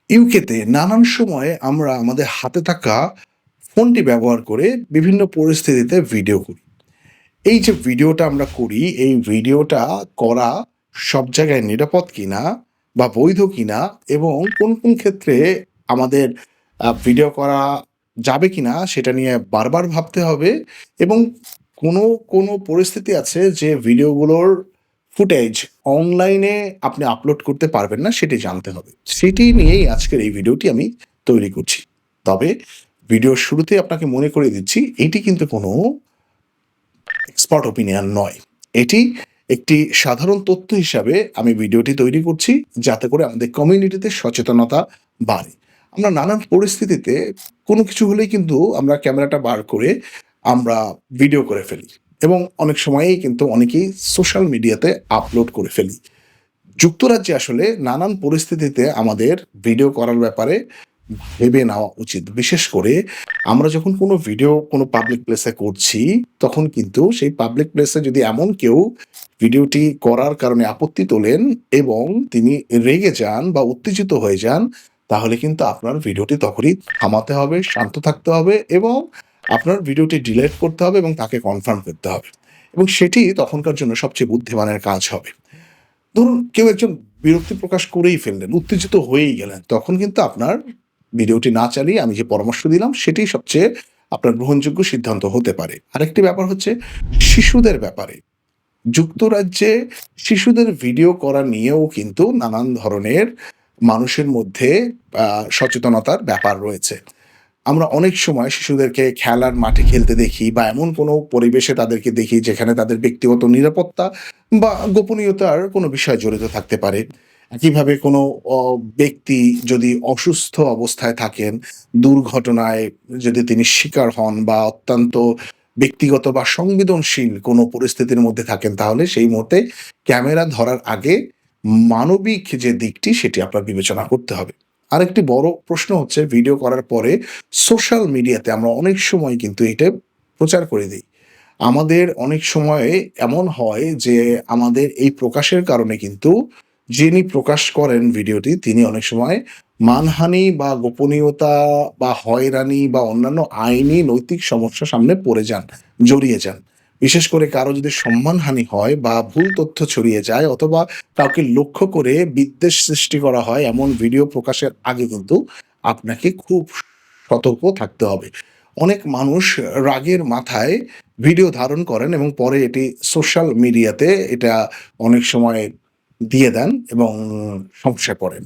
ইউকেতে নানান সময়ে আমরা আমাদের হাতে থাকা ফোনটি ব্যবহার করে বিভিন্ন পরিস্থিতিতে ভিডিও করি। এই যে ভিডিওটা আমরা করি, এই ভিডিওটা করা সব জায়গায় নিরাপদ কিনা বা বৈধ কিনা এবং কোন ক্ষেত্রে আমাদের ভিডিও করা যাবে কিনা সেটা নিয়ে বারবার ভাবতে হবে এবং কোনো, কোনো পরিস্থিতি আছে যে ভিডিওগুলোর ফুটেজ অনলাইনে আপনি আপলোড করতে পারবেন না সেটি জানতে হবে। সেটি নিয়েই আজকের এই ভিডিওটি আমি তৈরি করছি। তবে ভিডিওর শুরুতেই আপনাকে মনে করিয়ে দিচ্ছি, এটি কিন্তু কোনো এক্সপার্ট ওপিনিয়ন নয়। এটি একটি সাধারণ তথ্য হিসাবে আমি ভিডিওটি তৈরি করছি, যাতে করে আমাদের কমিউনিটিতে সচেতনতা বাড়ে। আমরা নানান পরিস্থিতিতে কোনো কিছু হলেই কিন্তু আমরা ক্যামেরাটা বার করে আমরা ভিডিও করে ফেলি এবং অনেক সময়েই কিন্তু অনেকেই সোশ্যাল মিডিয়াতে আপলোড করে ফেলি। যুক্তরাজ্যে আসলে নানান পরিস্থিতিতে আমাদের ভিডিও করার ব্যাপারে ভেবে নেওয়া উচিত। বিশেষ করে আমরা যখন কোনো ভিডিও কোনো পাবলিক প্লেসে করছি, তখন কিন্তু সেই পাবলিক প্লেসে যদি এমন কেউ ভিডিওটি করার কারণে আপত্তি তোলেন এবং তিনি রেগে যান বা উত্তেজিত হয়ে যান, তাহলে কিন্তু আপনার ভিডিওটি তখনই থামাতে হবে, শান্ত থাকতে হবে এবং আপনার ভিডিওটি ডিলিট করতে হবে এবং তাকে কনফার্ম করতে হবে। এবং সেটি তখনকার জন্য সবচেয়ে বুদ্ধিমানের কাজ হবে। ধরুন কেউ একজন বিরক্তি প্রকাশ করেই ফেললেন, উত্তেজিত হয়েই গেলেন। তখন কিন্তু আপনার ভিডিওটি না চালিয়ে আমি যে পরামর্শ দিলাম সেটিই সবচেয়ে আপনার গ্রহণযোগ্য সিদ্ধান্ত হতে পারে। আরেকটি ব্যাপার হচ্ছে শিশুদের ব্যাপারে। যুক্তরাজ্যে শিশুদের ভিডিও করা নিয়েও কিন্তু নানান ধরনের মানুষের মধ্যে সচেতনতার ব্যাপার রয়েছে। আমরা অনেক সময় শিশুদেরকে খেলার মাঠে খেলতে দেখি বা এমন কোনো পরিবেশে তাদেরকে দেখি যেখানে তাদের ব্যক্তিগত নিরাপত্তা বা গোপনীয়তার কোনো বিষয় জড়িত থাকতে পারে। একইভাবে কোনো অ ব্যক্তি যদি অসুস্থ অবস্থায় থাকেন, দুর্ঘটনায় যদি তিনি শিকার হন বা অত্যন্ত ব্যক্তিগত বা সংবেদনশীল কোনো পরিস্থিতির মধ্যে থাকেন, তাহলে সেই মুহূর্তে ক্যামেরা ধরার আগে মানবিক যে দিকটি সেটি আপনার বিবেচনা করতে হবে। আরেকটি বড় প্রশ্ন হচ্ছে ভিডিও করার পরে সোশ্যাল মিডিয়াতে আমরা অনেক সময় কিন্তু এটা প্রচার করে দেই। আমাদের অনেক সময়ে এমন হয় যে আমাদের এই প্রকাশের কারণে কিন্তু যিনি প্রকাশ করেন ভিডিওটি তিনি অনেক সময় মানহানি বা গোপনীয়তা বা হয়রানি বা অন্যান্য আইনি নৈতিক সমস্যার সামনে পড়ে যান, জড়িয়ে যান। বিশেষ করে কারো যদি সম্মানহানি হয় বা ভুল তথ্য ছড়িয়ে যায় অথবা কাউকে লক্ষ্য করে বিদ্বেষ সৃষ্টি করা হয়, এমন ভিডিও প্রকাশের আগে কিন্তু আপনাকে খুব সতর্ক থাকতে হবে। অনেক মানুষ রাগের মাথায় ভিডিও ধারণ করেন এবং পরে এটি সোশ্যাল মিডিয়াতে এটা অনেক সময় দিয়ে দেন এবং সমস্যায় পড়েন।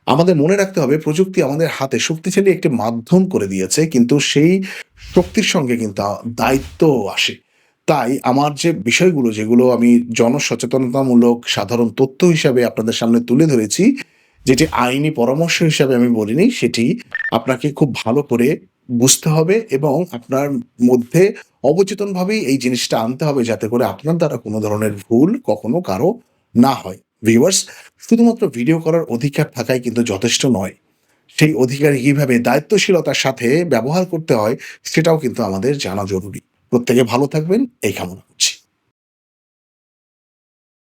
আমাদের মনে রাখতে হবে প্রযুক্তি আমাদের হাতে শক্তিশালী একটি মাধ্যম করে দিয়েছে, কিন্তু সেই শক্তির সঙ্গে কিন্তু দায়িত্বও আসে। তাই আমার যে বিষয়গুলো যেগুলো আমি জনসচেতনতামূলক সাধারণ তথ্য হিসাবে আপনাদের সামনে তুলে ধরেছি, যেটি আইনি পরামর্শ হিসাবে আমি বলিনি, সেটি আপনাকে খুব ভালো করে বুঝতে হবে এবং আপনার মধ্যে অবচেতনভাবেই এই জিনিসটা আনতে হবে যাতে করে আপনার দ্বারা কোনো ধরনের ভুল কখনো কারো না হয়। ভিউয়ার্স, শুধুমাত্র ভিডিও করার অধিকার থাকাই কিন্তু যথেষ্ট নয়। সেই অধিকার কিভাবে দায়িত্বশীলতার সাথে ব্যবহার করতে হয় সেটাও কিন্তু আমাদের জানা জরুরি। প্রত্যেকে ভালো থাকবেন এই কামনা করছি।